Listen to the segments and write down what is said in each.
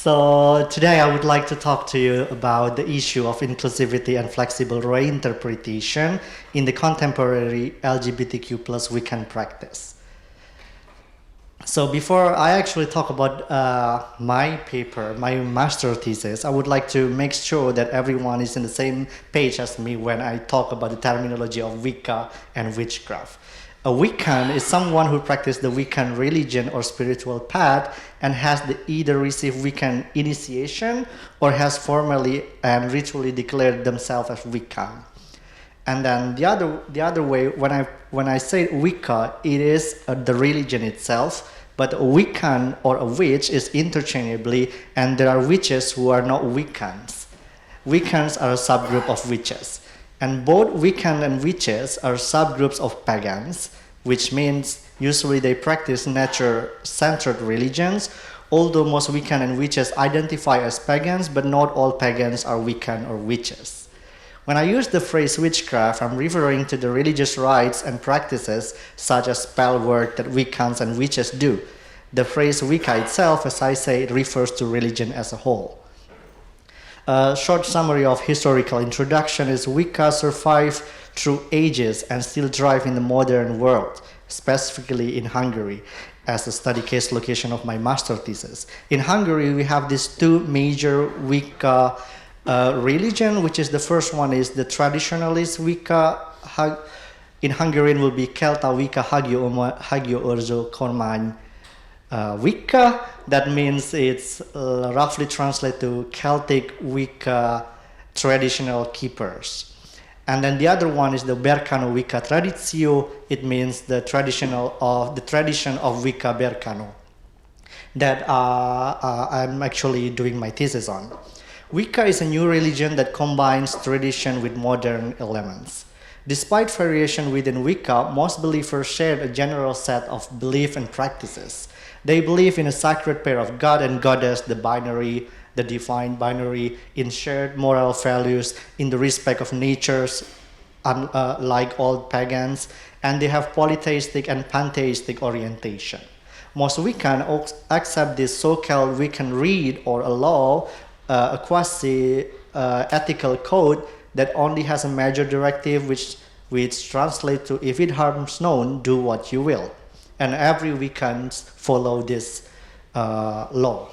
So today I would like to talk to you about the issue of inclusivity and flexible reinterpretation in the contemporary LGBTQ plus Wiccan practice. So before I actually talk about my paper, my master thesis, I would like to make sure that everyone is in the same page as me when I talk about the terminology of Wicca and witchcraft. A Wiccan is someone who practices the Wiccan religion or spiritual path and has either received Wiccan initiation or has formally and ritually declared themselves as Wiccan. And then the other way, when I say Wicca, it is the religion itself, but a Wiccan or a witch is interchangeably, and there are witches who are not Wiccans. Wiccans are a subgroup of witches. And both Wiccan and witches are subgroups of pagans, which means usually they practice nature-centered religions, although most Wiccan and witches identify as pagans, but not all pagans are Wiccan or witches. When I use the phrase witchcraft, I'm referring to the religious rites and practices such as spell work that Wiccans and witches do. The phrase Wicca itself, as I say, refers to religion as a whole. A short summary of historical introduction is Wicca survived through ages and still thrive in the modern world, specifically in Hungary, as a study case location of my master thesis. In Hungary, we have these two major Wicca religion, which is the first one is the traditionalist Wicca. In Hungarian will be Kelta Wicca Hagyo Orzo Kormány Wicca. That means it's roughly translated to Celtic Wicca traditional keepers. And then the other one is the Berkano Wicca Traditio. It means the tradition of Wicca Berkano that I'm actually doing my thesis on. Wicca is a new religion that combines tradition with modern elements. Despite variation within Wicca, most believers share a general set of beliefs and practices. They believe in a sacred pair of God and Goddess, the binary, the divine binary, in shared moral values, in the respect of natures, like all pagans, and they have polytheistic and pantheistic orientation. Most Wiccan accept this so-called Wiccan rede or a law, a quasi-ethical code that only has a major directive which translates to, if it harms none, do what you will. And every Wiccans follow this law.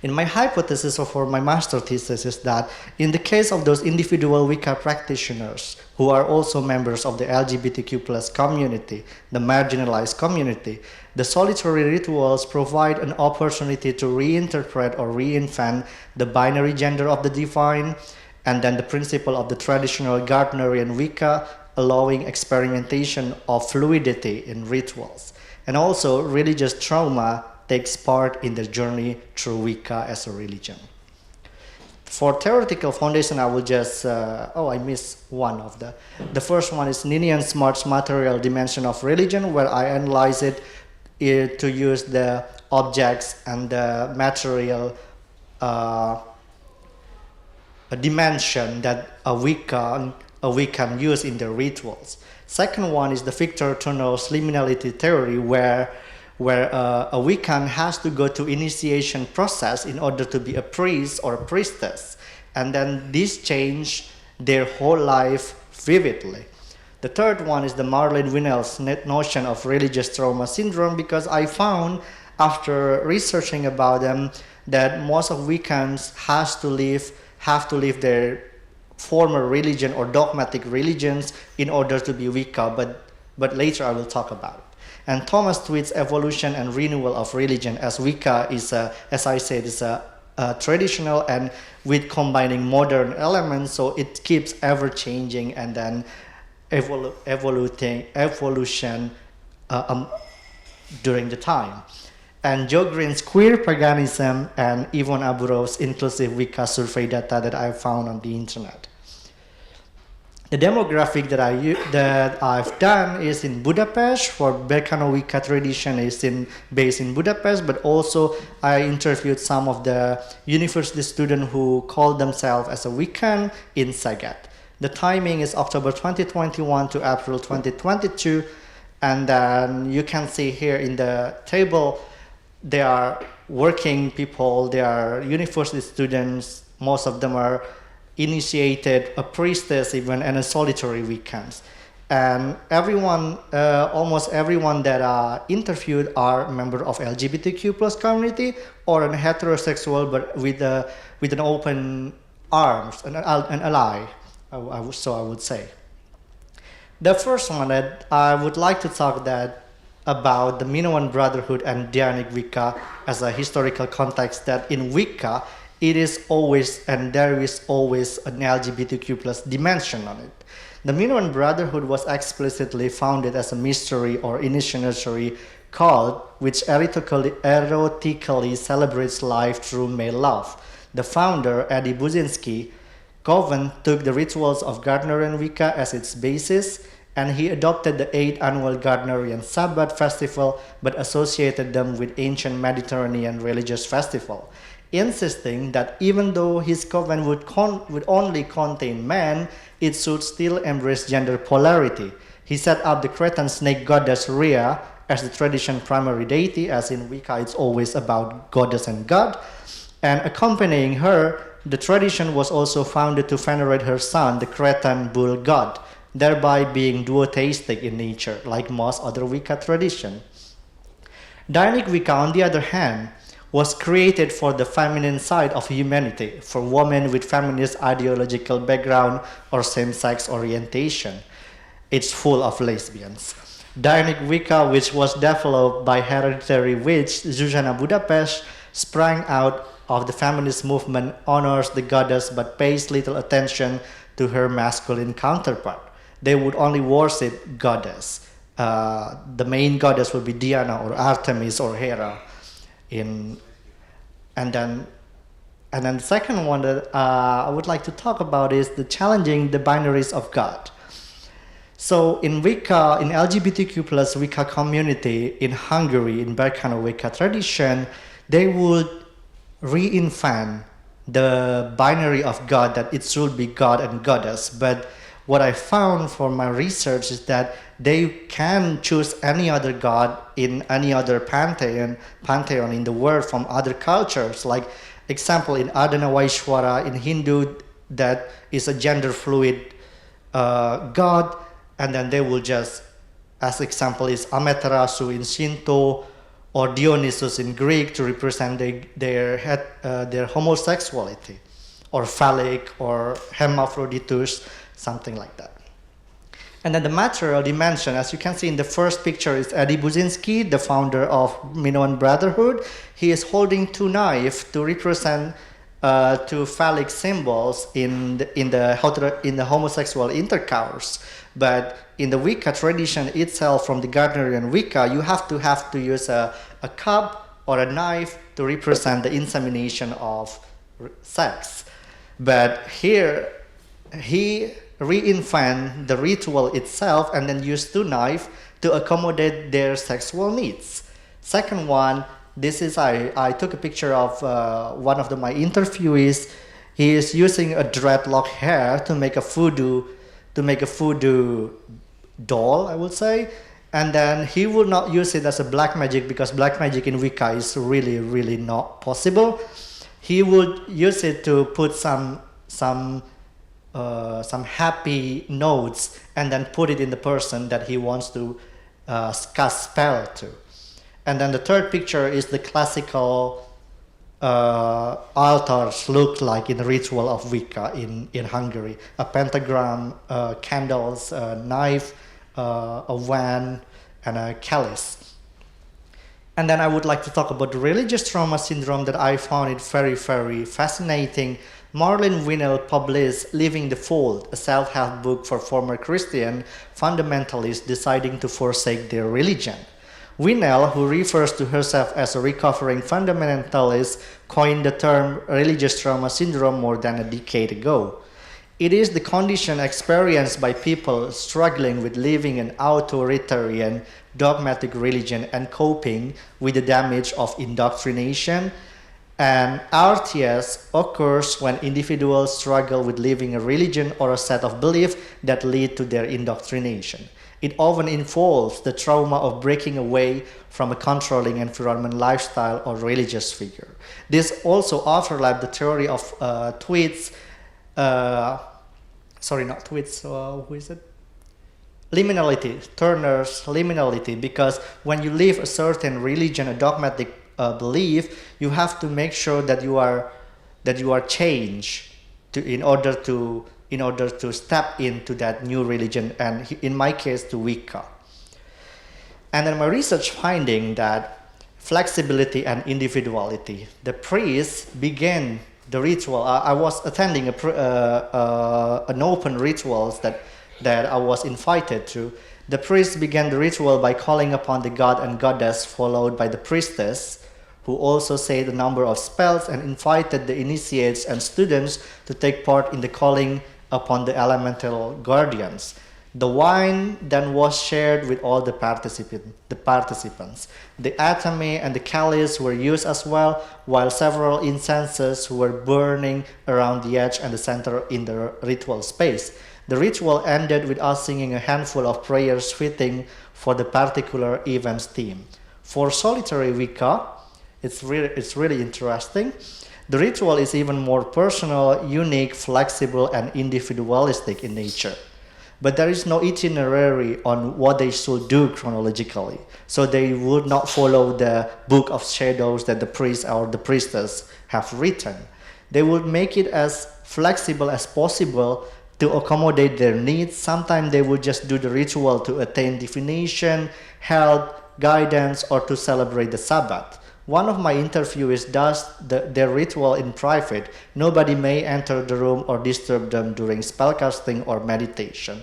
In my hypothesis for my master thesis is that in the case of those individual Wicca practitioners who are also members of the LGBTQ plus community, the marginalized community, the solitary rituals provide an opportunity to reinterpret or reinvent the binary gender of the divine, and then the principle of the traditional Gardnerian Wicca, allowing experimentation of fluidity in rituals. And also, religious trauma takes part in the journey through Wicca as a religion. For theoretical foundation, I will just, I missed one of the first one is Ninian Smart's material dimension of religion, where I analyze it to use the objects and the material dimension that a Wiccan use in their rituals. Second one is the Victor Tunnell's liminality theory, where a Wiccan has to go to initiation process in order to be a priest or a priestess, and then this change their whole life vividly. The third one is the Marlene Winnell's notion of religious trauma syndrome, because I found after researching about them that most of Wiccans have to leave their former religion or dogmatic religions in order to be Wicca, but later I will talk about it. And Thomas Tweed's evolution and renewal of religion, as Wicca is, as I said, is a traditional and with combining modern elements, so it keeps ever changing and then evolution during the time. And Joe Green's Queer Paganism and Yvonne Aburov's Inclusive Wicca survey data that I found on the internet. The demographic that I've done is in Budapest. For Berkano Wicca tradition is based in Budapest, but also I interviewed some of the university students who called themselves as a Wiccan in Szeged. The timing is October 2021 to April 2022, and then you can see here in the table there are working people, they are university students, most of them are initiated, a priestess even, and a solitary weekends. And everyone, almost everyone that are interviewed are member of LGBTQ plus community or an heterosexual, but with an open arms, an ally, so I would say. The first one that I would like to talk about the Minoan Brotherhood and Dianic Wicca as a historical context, that in Wicca, it is always, and there is always, an LGBTQ plus dimension on it. The Minoan Brotherhood was explicitly founded as a mystery or initiatory cult which erotically celebrates life through male love. The founder, Eddie Buzinski, Coven took the rituals of Gardnerian Wicca as its basis, and he adopted the 8th annual Gardnerian Sabbath festival but associated them with ancient Mediterranean religious festival, insisting that even though his coven would only contain men, it should still embrace gender polarity. He set up the Cretan snake goddess Rhea as the tradition's primary deity, as in Wicca it's always about goddess and god, and accompanying her, the tradition was also founded to venerate her son, the Cretan bull god, thereby being duotheistic in nature, like most other Wicca traditions. Dianic Wicca, on the other hand, was created for the feminine side of humanity, for women with feminist ideological background or same-sex orientation. It's full of lesbians. Dianic Wicca, which was developed by hereditary witch Zuzana Budapest, sprang out of the feminist movement, honors the goddess but pays little attention to her masculine counterpart. They would only worship goddess. The main goddess would be Diana or Artemis or Hera. And then the second one that I would like to talk about is the challenging the binaries of God. So in Wicca, in LGBTQ plus Wicca community in Hungary, in Brno Wicca tradition, they would reinvent the binary of God, that it should be God and goddess. But what I found for my research is that they can choose any other god in any other pantheon in the world from other cultures. Like example, in Ardhana Vaishwara in Hindu, that is a gender fluid god, and then they will just, as example, is Amaterasu in Shinto or Dionysus in Greek to represent their homosexuality, or phallic or hermaphroditus, something like that. And then the material dimension, as you can see in the first picture, is Eddie Buzinski, the founder of Minoan Brotherhood. He is holding 2 knives to represent 2 phallic symbols in the homosexual intercourse. But in the Wicca tradition itself, from the Gardnerian Wicca, you have to use a cup or a knife to represent the insemination of sex. But here, he reinvent the ritual itself and then use 2 knives to accommodate their sexual needs. Second one, this is I took a picture of one of my interviewees. He is using a dreadlock hair to make a voodoo doll, I would say, and then he will not use it as a black magic, because black magic in Wicca is really not possible. He would use it to put some happy notes and then put it in the person that he wants to cast spell to. And then the third picture is the classical altars look like in the ritual of Wicca in Hungary. A pentagram, candles, a knife, a wand, and a chalice. And then I would like to talk about the religious trauma syndrome that I found it very fascinating. Marlene Winell published Leaving the Fold, a self-help book for former Christian fundamentalists deciding to forsake their religion. Winell, who refers to herself as a recovering fundamentalist, coined the term religious trauma syndrome more than a decade ago. It is the condition experienced by people struggling with living an authoritarian, dogmatic religion and coping with the damage of indoctrination. And RTS occurs when individuals struggle with living a religion or a set of beliefs that lead to their indoctrination. It often involves the trauma of breaking away from a controlling environment, lifestyle, or religious figure. This also overlaps the theory of liminality, Turner's liminality, because when you leave a certain religion, a dogmatic belief, you have to make sure that you are changed in order to step into that new religion, and in my case, to Wicca. And then my research finding that flexibility and individuality. The priests began the ritual. I was attending an open rituals that I was invited to. The priests began the ritual by calling upon the god and goddess, followed by the priestess, who also said a number of spells and invited the initiates and students to take part in the calling upon the elemental guardians. The wine then was shared with all the participants. The atame and the chalice were used as well, while several incenses were burning around the edge and the center in the ritual space. The ritual ended with us singing a handful of prayers fitting for the particular event's theme. For solitary Wicca, it's really interesting. The ritual is even more personal, unique, flexible, and individualistic in nature. But there is no itinerary on what they should do chronologically. So they would not follow the book of shadows that the priest or the priestess have written. They would make it as flexible as possible to accommodate their needs. Sometimes they would just do the ritual to attain divination, health, guidance, or to celebrate the Sabbath. One of my interviewees does their ritual in private. Nobody may enter the room or disturb them during spellcasting or meditation.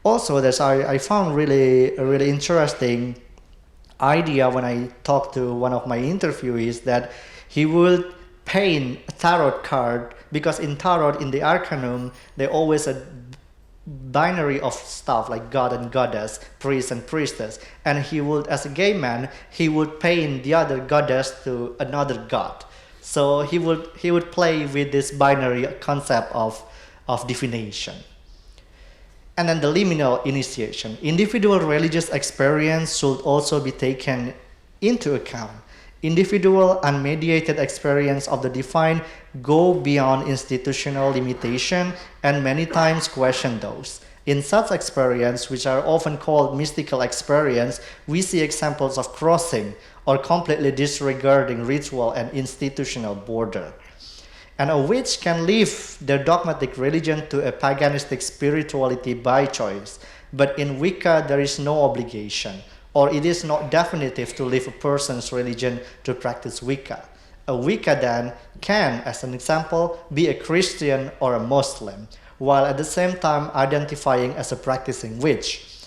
Also, I found a really interesting idea when I talked to one of my interviewees that he would paint a tarot card, because in tarot, in the arcanum, they always a binary of stuff like god and goddess, priest and priestess, and he would, as a gay man, he would paint the other goddess to another god. So he would play with this binary concept of divination. And then the liminal initiation. Individual religious experience should also be taken into account. Individual unmediated experience of the divine go beyond institutional limitation and many times question those. In such experience, which are often called mystical experience, we see examples of crossing or completely disregarding ritual and institutional border. And a witch can leave their dogmatic religion to a paganistic spirituality by choice. But in Wicca, there is no obligation, or it is not definitive to leave a person's religion to practice Wicca. A Wicca then can, as an example, be a Christian or a Muslim, while at the same time identifying as a practicing witch.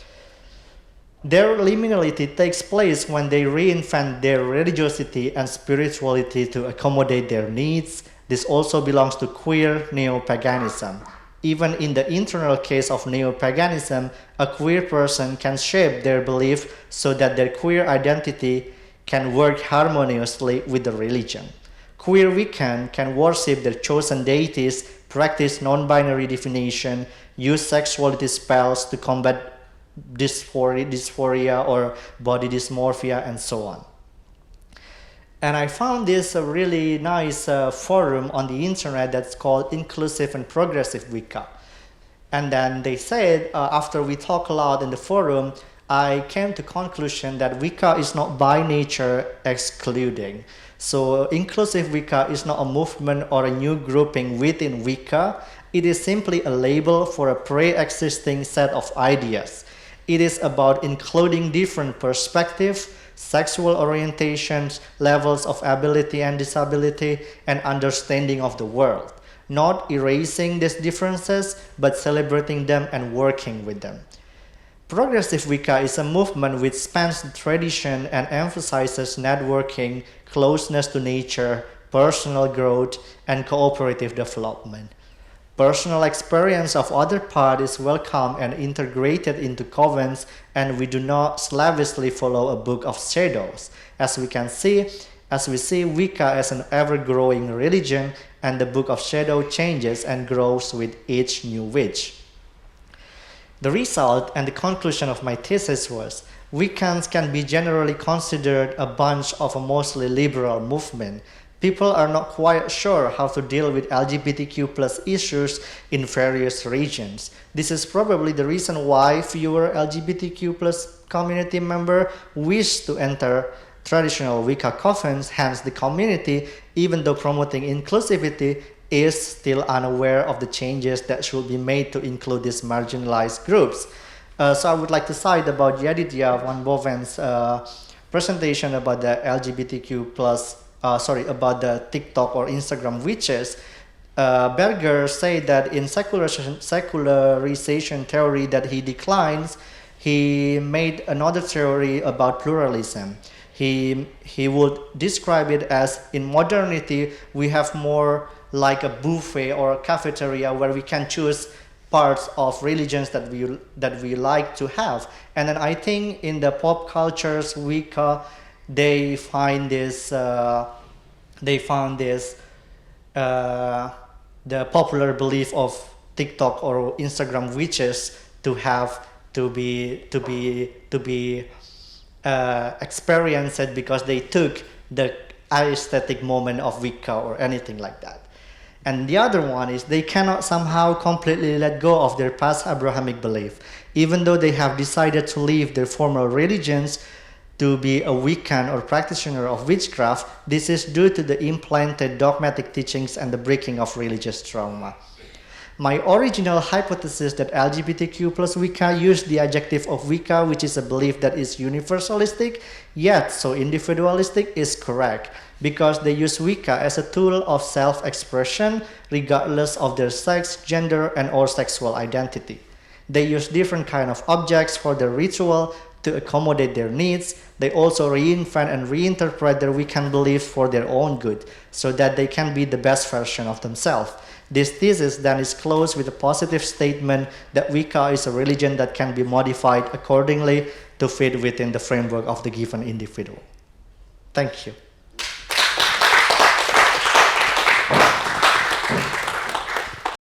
Their liminality takes place when they reinvent their religiosity and spirituality to accommodate their needs. This also belongs to queer neo-paganism. Even in the internal case of neo-paganism, a queer person can shape their belief so that their queer identity can work harmoniously with the religion. Queer Wiccan can worship their chosen deities, practice non-binary divination, use sexuality spells to combat dysphoria or body dysmorphia, and so on. And I found this a really nice forum on the internet that's called Inclusive and Progressive Wicca. And then they said, after we talked a lot in the forum, I came to conclusion that Wicca is not by nature excluding. So Inclusive Wicca is not a movement or a new grouping within Wicca. It is simply a label for a pre-existing set of ideas. It is about including different perspectives, sexual orientations, levels of ability and disability, and understanding of the world. Not erasing these differences, but celebrating them and working with them. Progressive Wicca is a movement which spans the tradition and emphasizes networking, closeness to nature, personal growth, and cooperative development. Personal experience of other part is welcome and integrated into covens, and we do not slavishly follow a book of shadows. As we see Wicca as an ever-growing religion, and the book of shadow changes and grows with each new witch. The result and the conclusion of my thesis was Wiccans can be generally considered a bunch of a mostly liberal movement. People are not quite sure how to deal with LGBTQ plus issues in various regions. This is probably the reason why fewer LGBTQ plus community members wish to enter traditional Wicca covens. Hence, the community, even though promoting inclusivity, is still unaware of the changes that should be made to include these marginalized groups. So I would like to cite about Yadidya Van Boven's presentation about the LGBTQ plus, about the TikTok or Instagram witches. Berger said that in secularization theory that he declines, he made another theory about pluralism. He would describe it as in modernity we have more like a buffet or a cafeteria where we can choose parts of religions that we like to have. And then I think in the pop cultures Wicca, they found this the popular belief of TikTok or Instagram witches to be experienced because they took the aesthetic moment of Wicca or anything like that. And the other one is they cannot somehow completely let go of their past Abrahamic belief. Even though they have decided to leave their former religions to be a Wiccan or practitioner of witchcraft, this is due to the implanted dogmatic teachings and the breaking of religious trauma. My original hypothesis that LGBTQ plus Wicca used the adjective of Wicca, which is a belief that is universalistic, yet so individualistic, is correct, because they use Wicca as a tool of self-expression regardless of their sex, gender, and or sexual identity. They use different kind of objects for their ritual to accommodate their needs. They also reinvent and reinterpret their Wiccan beliefs for their own good, so that they can be the best version of themselves. This thesis then is closed with a positive statement that Wicca is a religion that can be modified accordingly to fit within the framework of the given individual. Thank you.